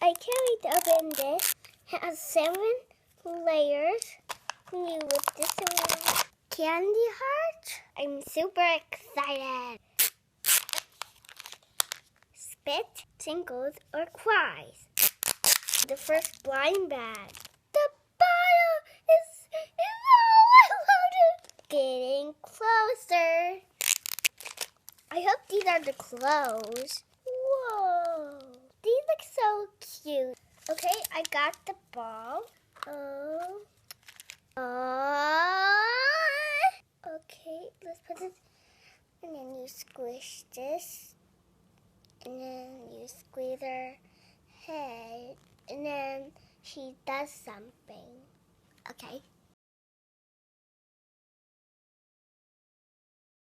I can't wait to open this. It has 7 layers. Can you lift this around? Candy heart? I'm super excited. Spit, tinkles, or cries. The first blind bag. The bottle is so loaded. Getting closer. I hope these are the clothes. Whoa. These look so cute. Okay, I got the ball. Okay, let's put this. And then you squish this. And then you squeeze her head. And then she does something. Okay.